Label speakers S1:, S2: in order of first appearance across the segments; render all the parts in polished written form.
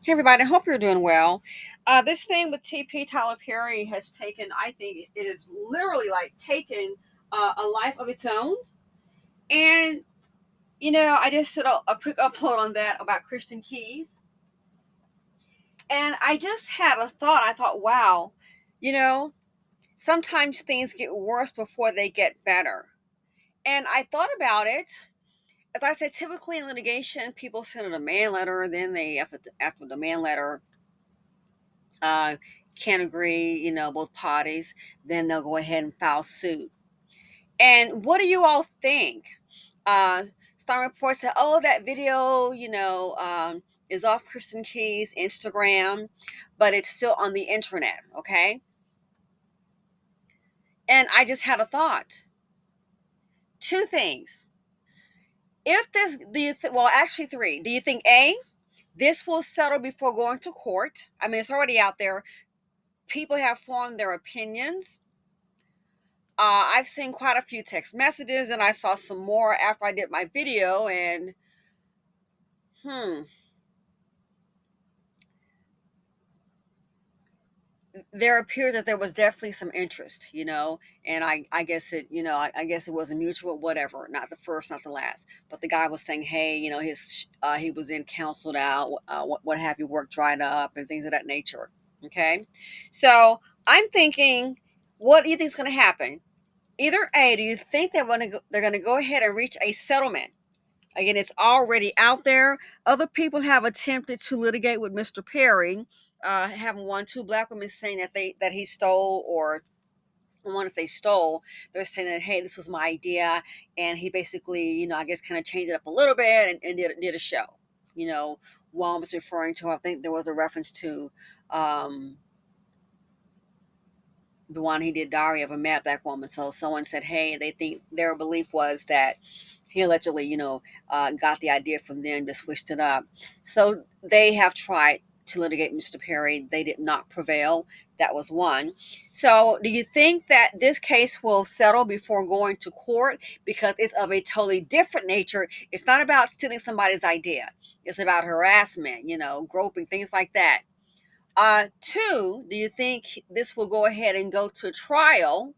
S1: Hey everybody, I hope you're doing well. This thing with TP Tyler Perry has taken, I think it is literally like taken a life of its own. And, I just did a quick upload on that about Christian Keys. And I just had a thought. I thought, wow, you know, sometimes things get worse before they get better. And I thought about it. As I said, typically in litigation, people send a demand letter, and then after the demand letter, uh, can't agree, both parties, then they'll go ahead and file suit. And what do you all think? Uh, some reports said, oh, that video, is off Kristen Key's Instagram, but it's still on the internet, okay? And I just had a thought. Two things. If this, well, actually three. Do you think A, this will settle before going to court? I mean, it's already out there. People have formed their opinions. I've seen quite a few text messages, and I saw some more after I did my video. And hmm, there appeared that there was definitely some interest, and I guess I guess it was a mutual whatever, not the first, not the last. But the guy was saying, hey, he was in counseled out, what have you, work dried up, and things of that nature. Okay, so I'm thinking, what do you think is going to happen? Either A, do you think they're going to go ahead and reach a settlement? Again, it's already out there. Other people have attempted to litigate with Mr. Perry, having one, two black women saying that he stole, or I want to say stole. They're saying that, hey, this was my idea, and he basically, I guess, kind of changed it up a little bit and did a show. You know, one was referring to, I think there was a reference to the one he did, Diary of a Mad Black Woman. So someone said, hey, they think their belief was that he allegedly, got the idea from them, just switched it up. So they have tried to litigate Mr. Perry. They did not prevail. That was one. So do you think that this case will settle before going to court? Because it's of a totally different nature. It's not about stealing somebody's idea. It's about harassment, groping, things like that. Two, do you think this will go ahead and go to trial,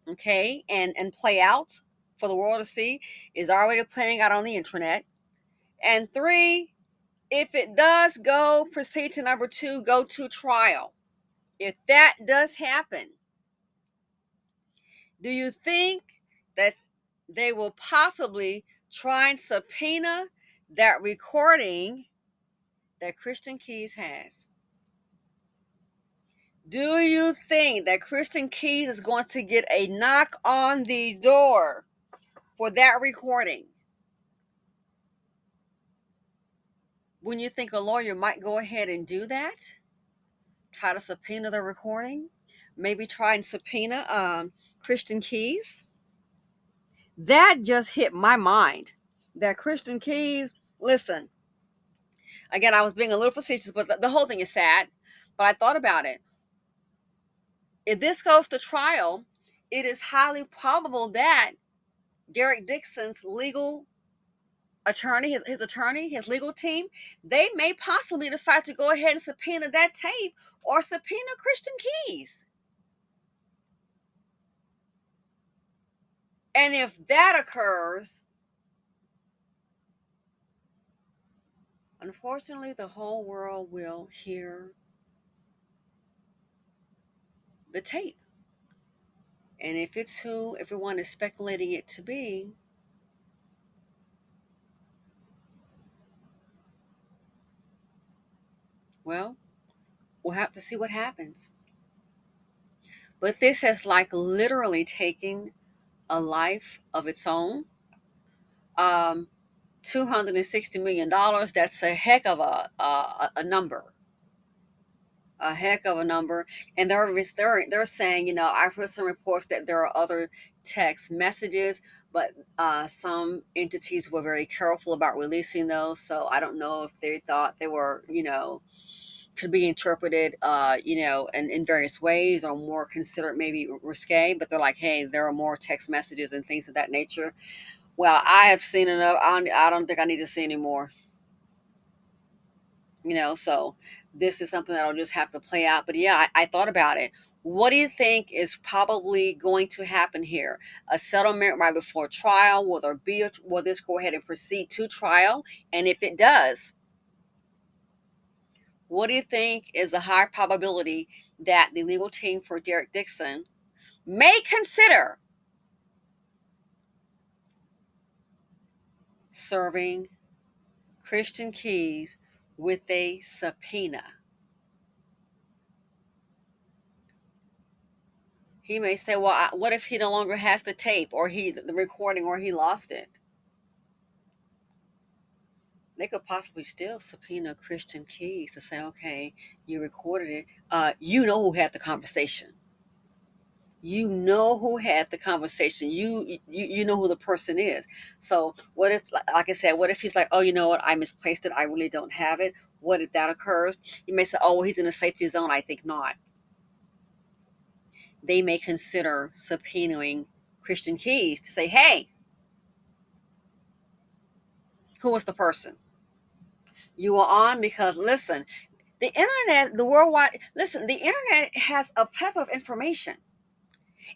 S1: okay, and play out for the world to see? Is already playing out on the internet. And three, if it does go, proceed to number two, go to trial. If that does happen, do you think that they will possibly try and subpoena that recording that Christian Keys has? Do you think that Kristen Keys is going to get a knock on the door for that recording? When you think a lawyer might go ahead and do that, try to subpoena the recording, maybe try and subpoena Kristen Keys. That just hit my mind. That Kristen Keys, listen, again, I was being a little facetious, but the whole thing is sad. But I thought about it. If this goes to trial, it is highly probable that Derek Dixon's legal attorney, his attorney, his legal team, they may possibly decide to go ahead and subpoena that tape or subpoena Christian Keys. And if that occurs, unfortunately, the whole world will hear the tape. And if it's who everyone is speculating it to be, well, we'll have to see what happens. But this has like literally taken a life of its own. Um, $260 million. That's a heck of a number. A heck of a number. And they're saying, I've heard some reports that there are other text messages, but some entities were very careful about releasing those. So I don't know if they thought they were, could be interpreted, in various ways, or more considered maybe risque. But they're like, hey, there are more text messages and things of that nature. Well, I have seen enough. I don't think I need to see any more. So this is something that'll just have to play out. But yeah, I thought about it. What do you think is probably going to happen here? A settlement right before trial? Will this go ahead and proceed to trial? And if it does, what do you think is a high probability that the legal team for Derek Dixon may consider serving Christian Keys with a subpoena? He may say, well, what if he no longer has the tape or the recording, or he lost it? They could possibly still subpoena Christian Keys to say, okay, you recorded it. You know who had the conversation. You know who had the conversation. You know who the person is. So what if, like I said, what if he's like, oh, you know what, I misplaced it, I really don't have it. What if that occurs? You may say, oh, well, he's in a safety zone. I think not. They may consider subpoenaing Christian Keys to say, hey, who was the person you were on? Because listen, the internet, the worldwide, listen, the internet has a plethora of information,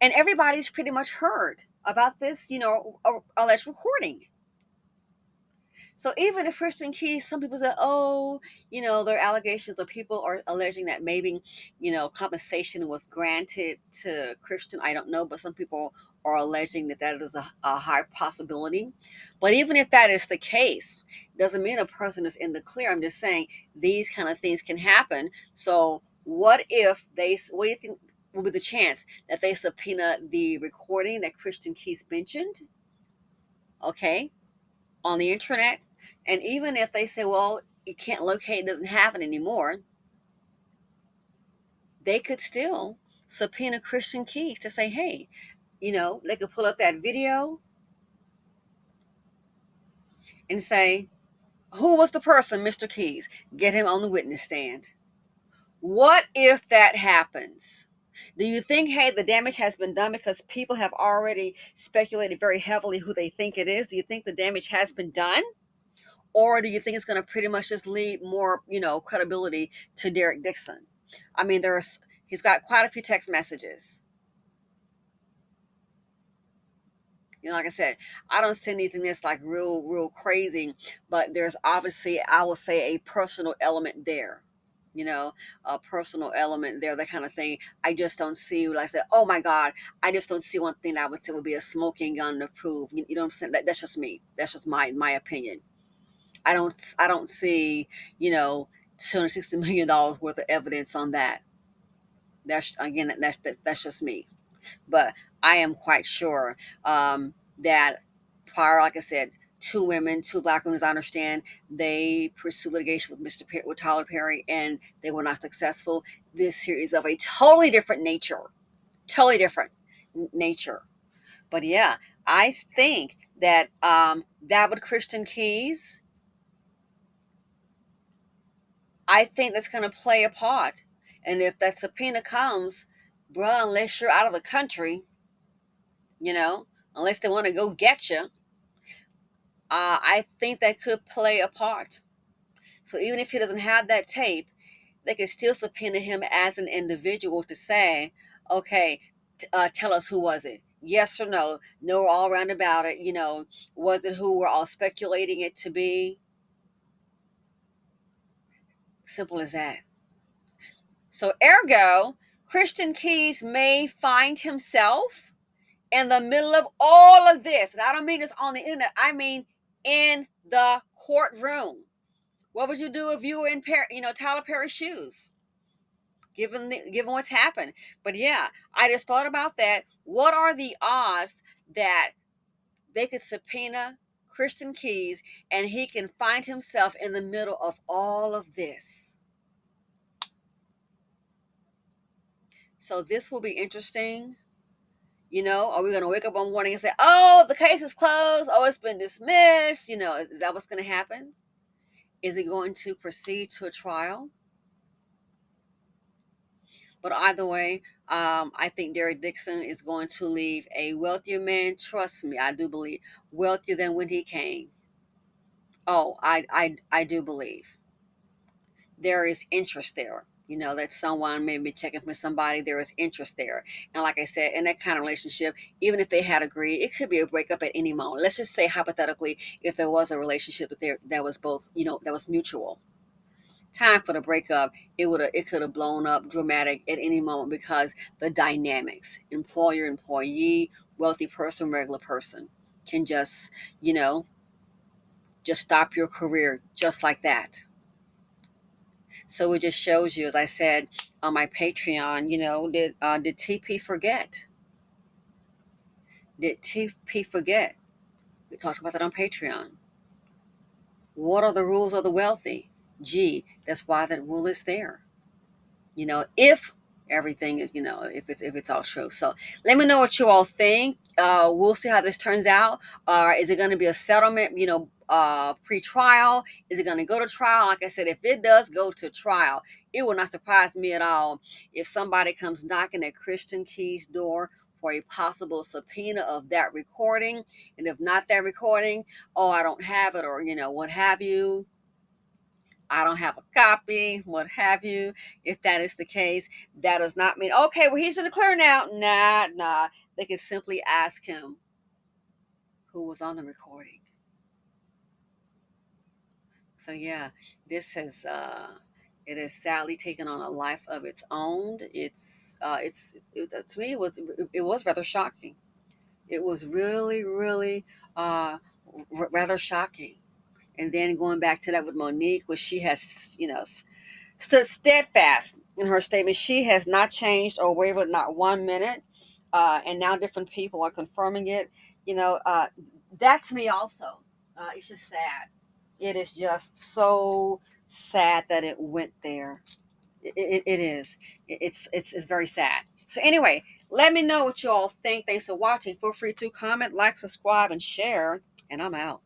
S1: and everybody's pretty much heard about this, alleged recording. So even if Christian Keys, some people say, oh, there are allegations, or people are alleging that maybe, compensation was granted to Christian. I don't know, but some people are alleging that is a high possibility. But even if that is the case, doesn't mean a person is in the clear. I'm just saying these kind of things can happen. So what do you think will be the chance that they subpoena the recording that Christian Keys mentioned? Okay, on the internet. And even if they say, well, you can't locate, it doesn't happen anymore, they could still subpoena Christian Keys to say, hey, they could pull up that video and say, who was the person, Mr. Keys? Get him on the witness stand. What if that happens? Do you think, hey, the damage has been done because people have already speculated very heavily who they think it is? Do you think the damage has been done? Or do you think it's going to pretty much just lead more, credibility to Derek Dixon? I mean, he's got quite a few text messages. Like I said, I don't see anything that's like real crazy, but there's obviously, I will say, a personal element there. A personal element there, that kind of thing. I just don't see, like I said, oh my God, I just don't see one thing that I would say would be a smoking gun to prove. You know what I'm saying? That's just me. That's just my opinion. I don't see, $260 million worth of evidence on that. That's just me. But I am quite sure that prior, like I said, two black women, as I understand, they pursued litigation with Tyler Perry, and they were not successful. This here is of a totally different nature, totally different nature. But yeah, I think that David Christian Keys, I think that's going to play a part. And if that subpoena comes, bruh, unless you're out of the country, you know, unless they want to go get you, I think that could play a part. So even if he doesn't have that tape, they can still subpoena him as an individual to say, okay, tell us, who was it? Yes or no? No, all around about it. Was it who we're all speculating it to be? Simple as that. So ergo, Christian Keys may find himself in the middle of all of this. And I don't mean this on the internet. I mean in the courtroom. What would you do if you were in Tyler Perry's shoes, given what's happened? But yeah, I just thought about that. What are the odds that they could subpoena Christian Keys and he can find himself in the middle of all of this? So this will be interesting. Are we going to wake up one morning and say, oh, the case is closed, oh, it's been dismissed? Is that what's going to happen? Is it going to proceed to a trial? But either way, I think Derek Dixon is going to leave a wealthier man. Trust me, I do believe, wealthier than when he came. Oh, I do believe. there is interest there. That someone may be checking for somebody, there is interest there. And like I said, in that kind of relationship, even if they had agreed, it could be a breakup at any moment. Let's just say hypothetically, if there was a relationship that was both, that was mutual. Time for the breakup, it could have blown up dramatic at any moment because the dynamics, employer, employee, wealthy person, regular person, can you know, just stop your career just like that. So it just shows you, as I said on my Patreon, did TP forget? Did TP forget? We talked about that on Patreon. What are the rules of the wealthy? Gee, that's why that rule is there. If everything is, if it's all true. So let me know what you all think. We'll see how this turns out. Is it going to be a settlement, pre-trial? Is it going to go to trial? Like I said, if it does go to trial, it will not surprise me at all if somebody comes knocking at Christian Key's door for a possible subpoena of that recording. And if not that recording, oh, I don't have it, or what have you. I don't have a copy, what have you. If that is the case, that does not mean, okay, well, he's in the clear now. Nah. They can simply ask him who was on the recording. So yeah, this it has sadly taken on a life of its own. To me, it was rather shocking. It was really, really rather shocking. And then going back to that with Monique, where she has, stood steadfast in her statement. She has not changed or wavered not 1 minute. And now different people are confirming it. That to me also, it's just sad. It is just so sad that it went there. It is. It's very sad. So anyway, let me know what you all think. Thanks for watching. Feel free to comment, like, subscribe, and share. And I'm out.